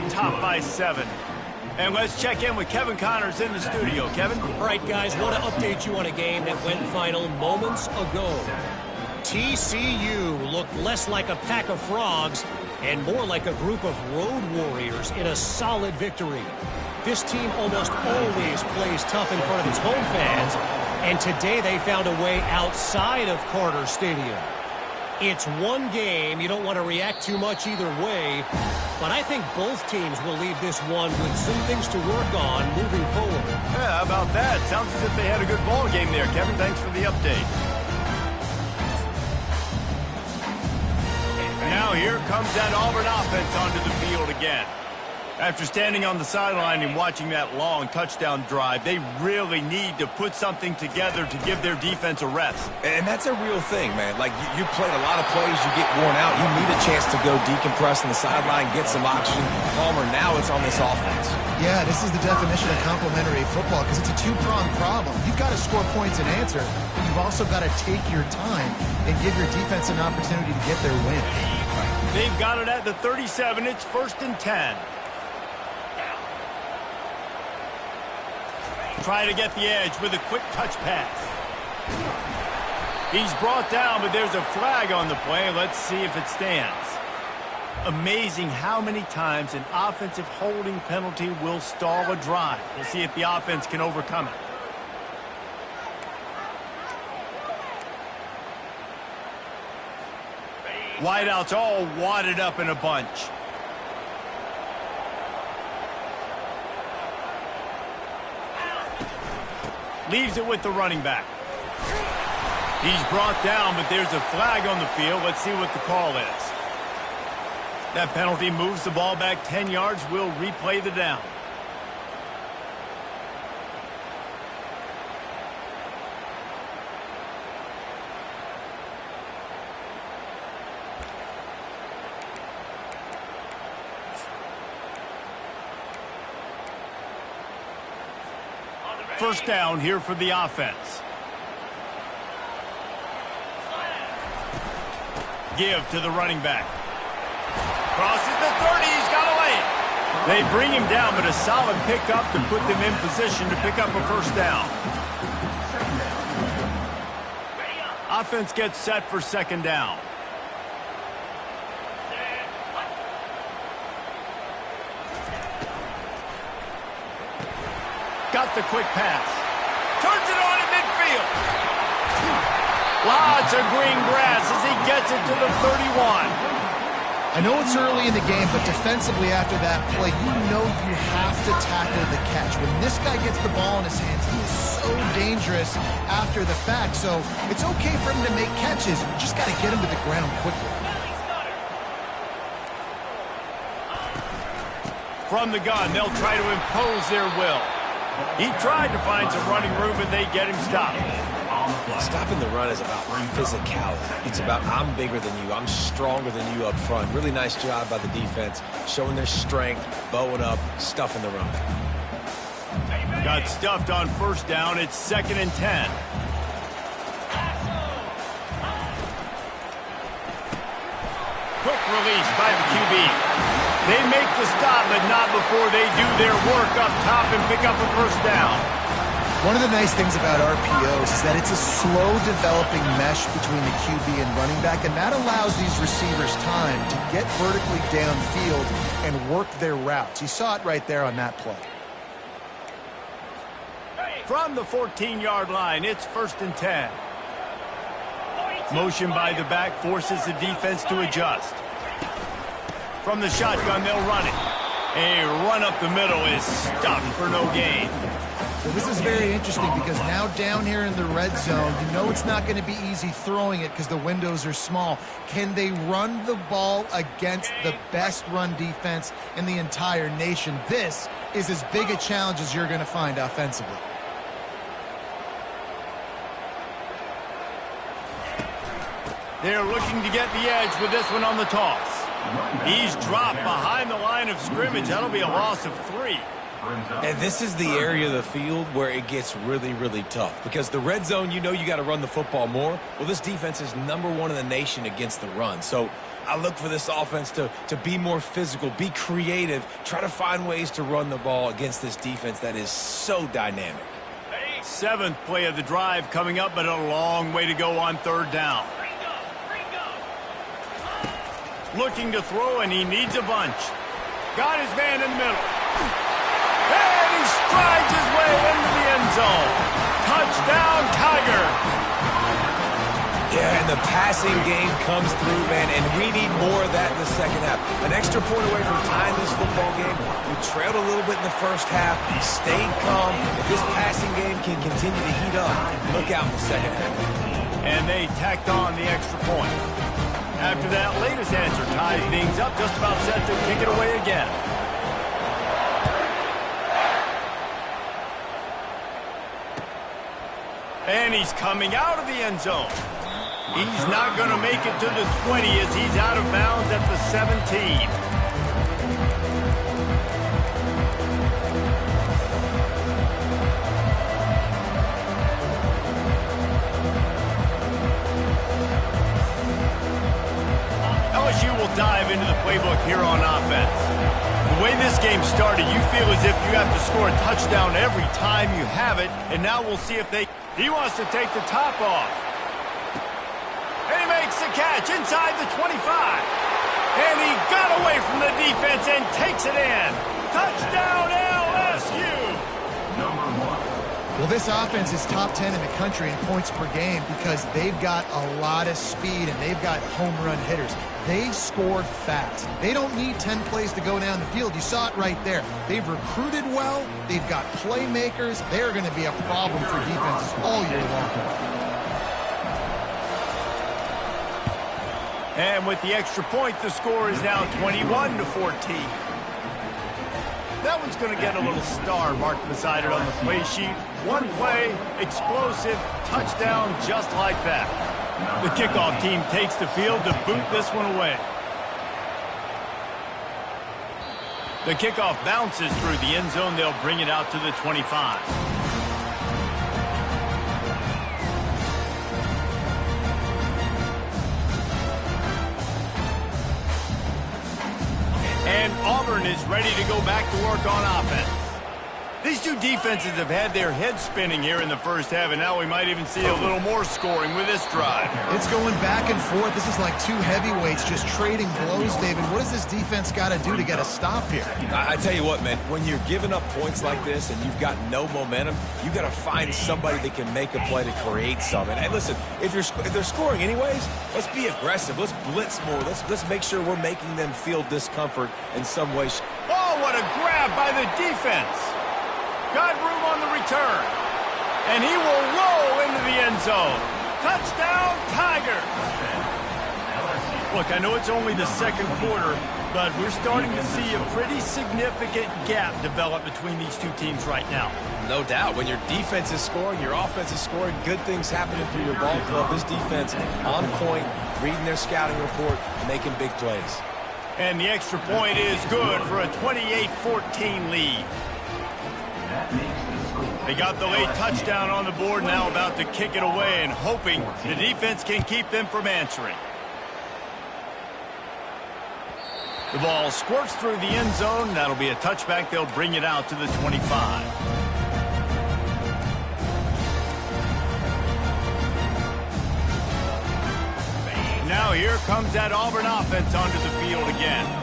top by 7. And let's check in with Kevin Connors in the studio. Kevin? All right, guys, want to update you on a game that went final moments ago. TCU looked less like a pack of frogs and more like a group of road warriors in a solid victory. This team almost always plays tough in front of its home fans, and today they found a way outside of Carter Stadium. It's one game. You don't want to react too much either way, but I think both teams will leave this one with some things to work on moving forward. Yeah, how about that? Sounds as if they had a good ball game there, Kevin. Thanks for the update. Now here comes that Auburn offense onto the field again. After standing on the sideline and watching that long touchdown drive, they really need to put something together to give their defense a rest. And that's a real thing, man. Like, you played a lot of plays, you get worn out. You need a chance to go decompress on the sideline, get some oxygen. Palmer, now it's on this offense. Yeah, this is the definition of complementary football because it's a two-pronged problem. You've got to score points and answer, but you've also got to take your time and give your defense an opportunity to get their win. They've got it at the 37. It's 1st and 10. Try to get the edge with a quick touch pass. He's brought down, but there's a flag on the play. Let's see if it stands. Amazing how many times an offensive holding penalty will stall a drive. We'll see if the offense can overcome it. Wideouts all wadded up in a bunch. Leaves it with the running back. He's brought down, but there's a flag on the field. Let's see what the call is. That penalty moves the ball back 10 yards. We'll replay the down. First down here for the offense. Give to the running back. Crosses the 30. He's got a lane. They bring him down, but a solid pickup to put them in position to pick up a first down. Offense gets set for 2nd down. Got the quick pass. Turns it on in midfield. Lots of green grass as he gets it to the 31. I know it's early in the game, but defensively after that play, you know you have to tackle the catch. When this guy gets the ball in his hands, he is so dangerous after the fact. So it's okay for him to make catches. You just got to get him to the ground quickly. From the gun, they'll try to impose their will. He tried to find some running room, but they get him stopped. Stopping the run is about physicality. It's about I'm bigger than you. I'm stronger than you up front. Really nice job by the defense, showing their strength, bowing up, stuffing the run. Got stuffed on 1st down. It's 2nd and 10. Quick release by the QB. They make the stop, but not before they do their work up top and pick up a first down. One of the nice things about RPOs is that it's a slow-developing mesh between the QB and running back, and that allows these receivers time to get vertically downfield and work their routes. You saw it right there on that play. From the 14-yard line, it's 1st and 10. Motion by the back forces the defense to adjust. From the shotgun, they'll run it. A run up the middle is stuffed for no gain. So this is very interesting because now down here in the red zone, you know it's not going to be easy throwing it because the windows are small. Can they run the ball against the best run defense in the entire nation? This is as big a challenge as you're going to find offensively. They're looking to get the edge with this one on the toss. He's dropped behind the line of scrimmage. That'll be a loss of 3. And this is the area of the field where it gets really, really tough. Because the red zone, you know you got to run the football more. Well, this defense is #1 in the nation against the run. So I look for this offense to be more physical, be creative, try to find ways to run the ball against this defense that is so dynamic. 7th play of the drive coming up, but a long way to go on 3rd down. Looking to throw, and he needs a bunch. Got his man in the middle. And he strides his way into the end zone. Touchdown, Tiger. Yeah, and the passing game comes through, man, and we need more of that in the second half. An extra point away from tying this football game. We trailed a little bit in the first half. We stayed calm. If this passing game can continue to heat up, look out in the second half. And they tacked on the extra point. After that latest answer ties things up, just about set to kick it away again. And he's coming out of the end zone. He's not going to make it to the 20 as he's out of bounds at the 17. LSU will dive into the playbook here on offense. The way this game started, you feel as if you have to score a touchdown every time you have it, and now we'll see if they... He wants to take the top off. And he makes the catch inside the 25. And he got away from the defense and takes it in. Touchdown, LSU! Well, this offense is top 10 in the country in points per game because they've got a lot of speed and they've got home run hitters. They score fast. They don't need 10 plays to go down the field. You saw it right there. They've recruited well. They've got playmakers. They're going to be a problem for defenses all year long. And with the extra point, the score is now 21-14. That one's going to get a little star marked beside it on the play sheet. One play, explosive, touchdown just like that. The kickoff team takes the field to boot this one away. The kickoff bounces through the end zone. They'll bring it out to the 25. And Auburn is ready to go back to work on offense. These two defenses have had their heads spinning here in the first half, and now we might even see a little more scoring with this drive. It's going back and forth. This is like two heavyweights just trading blows, David. What does this defense got to do to get a stop here? I tell you what, man, when you're giving up points like this and you've got no momentum, you got to find somebody that can make a play to create something. And listen, if they're scoring anyways, let's be aggressive. Let's blitz more. Let's make sure we're making them feel discomfort in some way. Oh, what a grab by the defense. Got room on the return. And he will roll into the end zone. Touchdown, Tiger. Look, I know it's only the second quarter, but we're starting to see a pretty significant gap develop between these two teams right now. No doubt. When your defense is scoring, your offense is scoring, good things happening for your ball club. This defense on point, reading their scouting report, making big plays. And the extra point is good for a 28-14 lead. They got the late touchdown on the board, now about to kick it away and hoping the defense can keep them from answering. The ball squirts through the end zone. That'll be a touchback. They'll bring it out to the 25. Now here comes that Auburn offense onto the field again.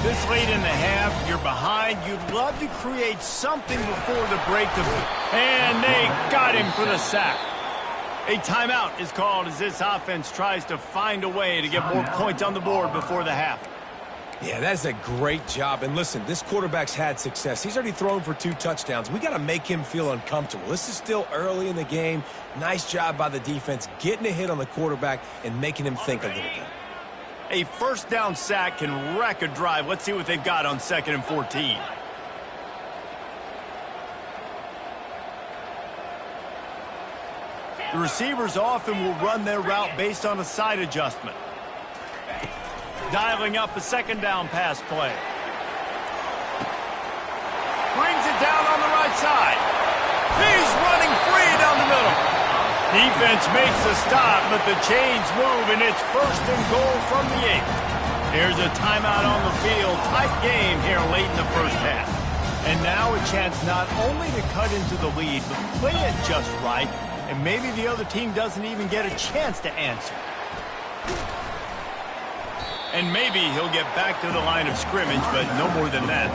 This late in the half, you're behind. You'd love to create something before the break. And they got him for the sack. A timeout is called as this offense tries to find a way to get more points on the board before the half. Yeah, that's a great job. And listen, this quarterback's had success. He's already thrown for 2 touchdowns. We got to make him feel uncomfortable. This is still early in the game. Nice job by the defense, getting a hit on the quarterback and making him think a little bit. A first down sack can wreck a drive. Let's see what they've got on 2nd and 14. The receivers often will run their route based on a side adjustment. Dialing up a 2nd down pass play. Brings it down on the right side. He's running free down the middle. Defense makes a stop, but the chains move, and it's 1st and goal from the 8. Here's a timeout on the field. Tight game here late in the first half. And now a chance not only to cut into the lead, but play it just right, and maybe the other team doesn't even get a chance to answer. And maybe he'll get back to the line of scrimmage, but no more than that.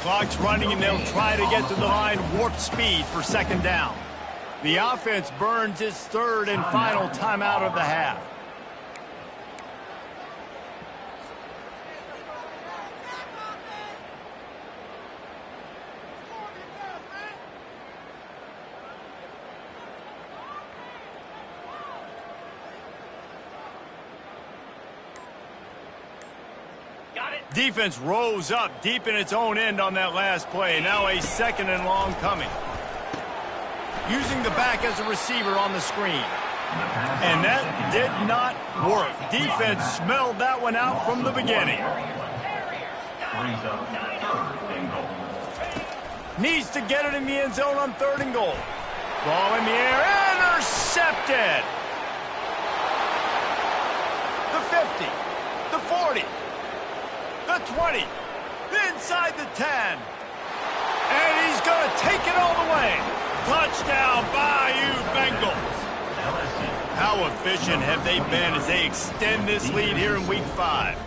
Clock's running, and they'll try to get to the line warp speed for second down. The offense burns its third and final timeout of the half. Defense rose up deep in its own end on that last play. Now a second and long coming. Using the back as a receiver on the screen. And that did not work. Defense smelled that one out from the beginning. Needs to get it in the end zone on 3rd and goal. Ball in the air. Intercepted. The 50. The 40. The 20, inside the 10, and he's going to take it all the way. Touchdown, Bayou Bengals. How efficient have they been as they extend this lead here in Week 5?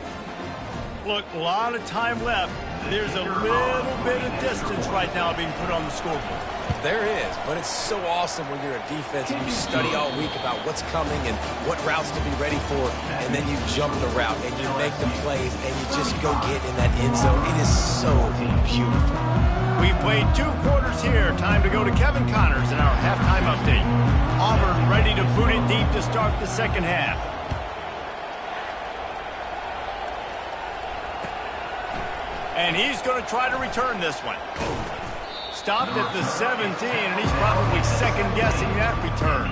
Look, a lot of time left. There's a little bit of distance right now being put on the scoreboard. There is, but it's so awesome when you're a defense and you study all week about what's coming and what routes to be ready for, and then you jump the route and you make the plays and you just go get in that end zone. It is so beautiful. We've played 2 quarters here. Time to go to Kevin Connors in our halftime update. Auburn ready to boot it deep to start the second half. And he's going to try to return this one. Stopped at the 17, and he's probably second-guessing that return.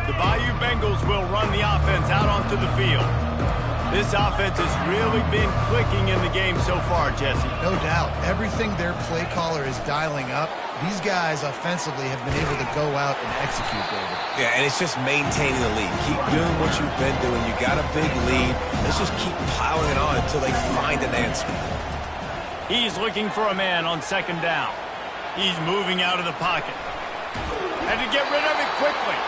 The Bayou Bengals will run the offense out onto the field. This offense has really been clicking in the game so far, Jesse. No doubt. Everything their play caller is dialing up, these guys offensively have been able to go out and execute, David. Yeah, and it's just maintaining the lead. Keep doing what you've been doing. You got a big lead. Let's just keep piling it on until they find an answer. He's looking for a man on second down. He's moving out of the pocket. Had to get rid of it quickly.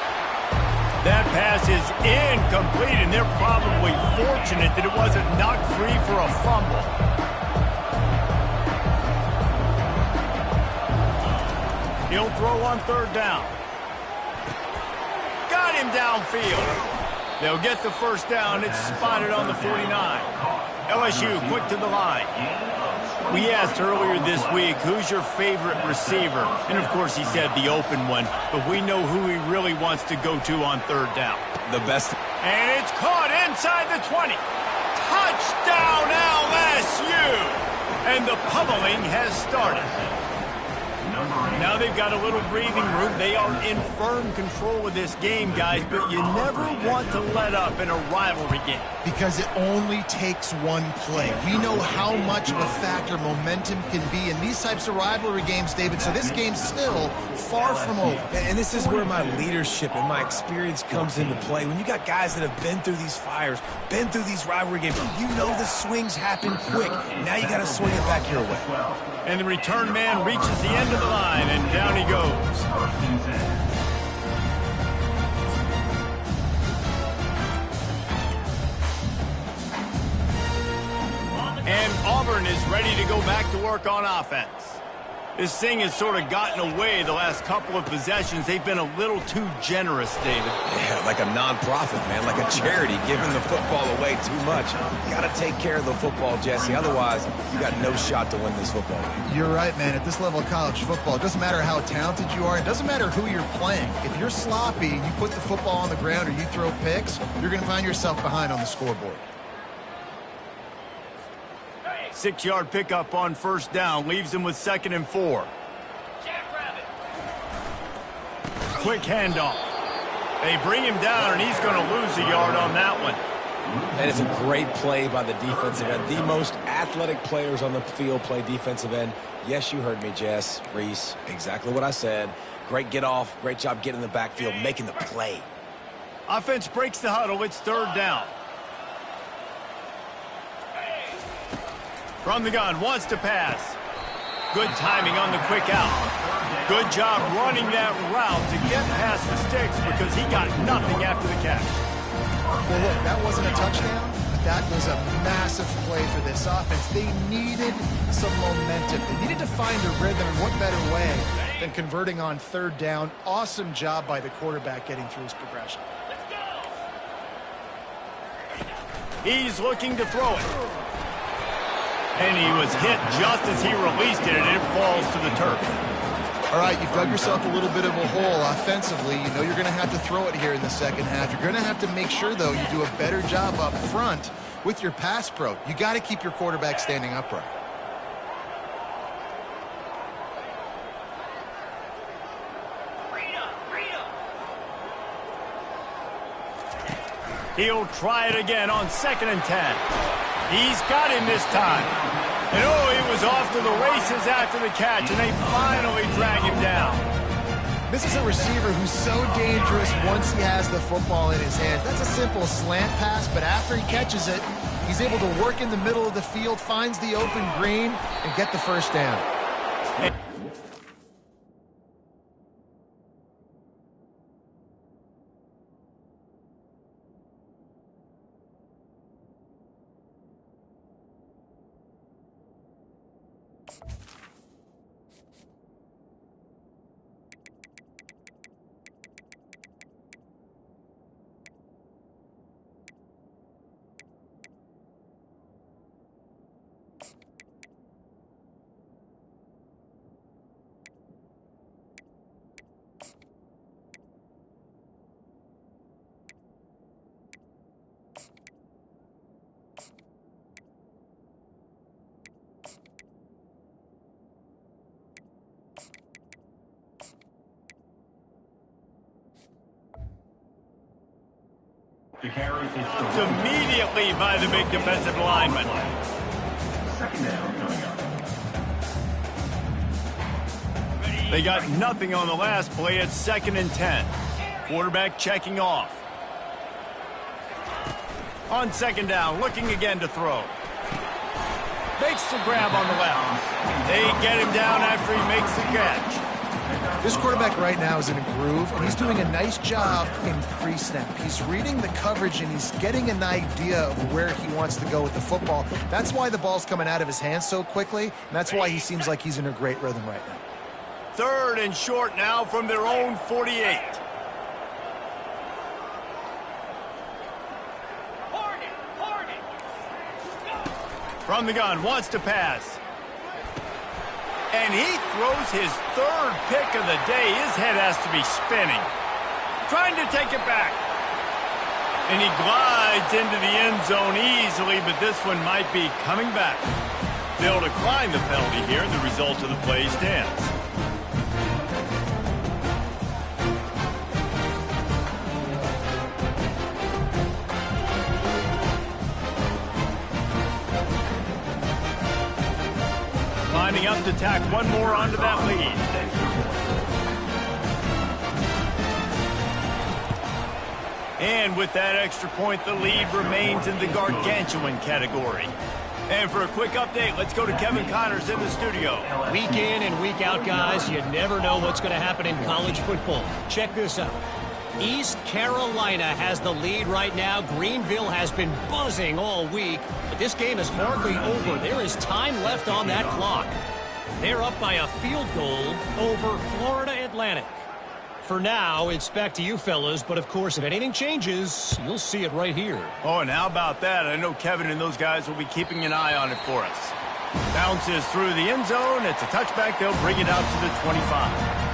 That pass is incomplete, and they're probably fortunate that it wasn't knocked free for a fumble. He'll throw on 3rd down. Got him downfield. They'll get the first down. It's spotted on the 49. LSU quick to the line. We asked earlier this week, who's your favorite receiver? And, of course, he said the open one. But we know who he really wants to go to on 3rd down. The best. And it's caught inside the 20. Touchdown, LSU! And the pummeling has started. Now they've got a little breathing room. They are in firm control of this game, guys, but you never want to let up in a rivalry game. Because it only takes one play. We know how much of a factor momentum can be in these types of rivalry games, David, so this game's still far from over. And this is where my leadership and my experience comes into play. When you got guys that have been through these fires, been through these rivalry games, you know the swings happen quick. Now you got to swing it back your way. And the return man reaches the end of the line, and down he goes. And Auburn is ready to go back to work on offense. This thing has sort of gotten away the last couple of possessions. They've been a little too generous, David. Yeah, like a nonprofit, man, like a charity, giving the football away too much. You got to take care of the football, Jesse. Otherwise, you got no shot to win this football game. You're right, man. At this level of college football, it doesn't matter how talented you are. It doesn't matter who you're playing. If you're sloppy and you put the football on the ground or you throw picks, you're going to find yourself behind on the scoreboard. 6-yard pickup on 1st down leaves him with 2nd and 4. Quick handoff. They bring him down, and he's going to lose a yard on that one. And it's a great play by the defensive end. The most athletic players on the field play defensive end. Yes, you heard me, Jess, Reese. Exactly what I said. Great get off. Great job getting in the backfield, making the play. Offense breaks the huddle. It's third down. From the gun, wants to pass. Good timing on the quick out. Good job running that route to get past the sticks because he got nothing after the catch. Well, look, that wasn't a touchdown, but that was a massive play for this offense. They needed some momentum. They needed to find a rhythm, and what better way than converting on third down. Awesome job by the quarterback getting through his progression. He's looking to throw it. And he was hit just as he released it, and it falls to the turf. All right, you've dug yourself a little bit of a hole offensively. You know you're going to have to throw it here in the second half. You're going to have to make sure, though, you do a better job up front with your pass pro. You got to keep your quarterback standing upright. He'll try it again on 2nd and 10. He's got him this time. And oh, he was off to the races after the catch, and they finally drag him down. This is a receiver who's so dangerous once he has the football in his hands. That's a simple slant pass, but after he catches it, he's able to work in the middle of the field, finds the open green, and get the first down. Immediately by the big defensive lineman. Second down coming up. They got nothing on the last play at 2nd and 10. Quarterback checking off. On 2nd down, looking again to throw. Makes the grab on the left. They get him down after he makes the catch. This quarterback right now is in a groove, and he's doing a nice job in pre-snap. He's reading the coverage, and he's getting an idea of where he wants to go with the football. That's why the ball's coming out of his hands so quickly, and that's why he seems like he's in a great rhythm right now. 3rd and short now from their own 48. From the gun, wants to pass. And he throws his 3rd pick of the day. His head has to be spinning. Trying to take it back. And he glides into the end zone easily, but this one might be coming back. They'll decline the penalty here, and the result of the play stands. Lining up to tack one more onto that lead. And with that extra point, the lead remains in the gargantuan category. And for a quick update, let's go to Kevin Connors in the studio. Week in and week out, guys, you never know what's going to happen in college football. Check this out. East Carolina has the lead right now. Greenville has been buzzing all week, but this game is hardly over. There is time left on that clock. They're up by a field goal over Florida Atlantic. For now, it's back to you fellas, but of course, if anything changes, you'll see it right here. Oh, and how about that? I know Kevin and those guys will be keeping an eye on it for us. Bounces through the end zone. It's a touchback. They'll bring it out to the 25.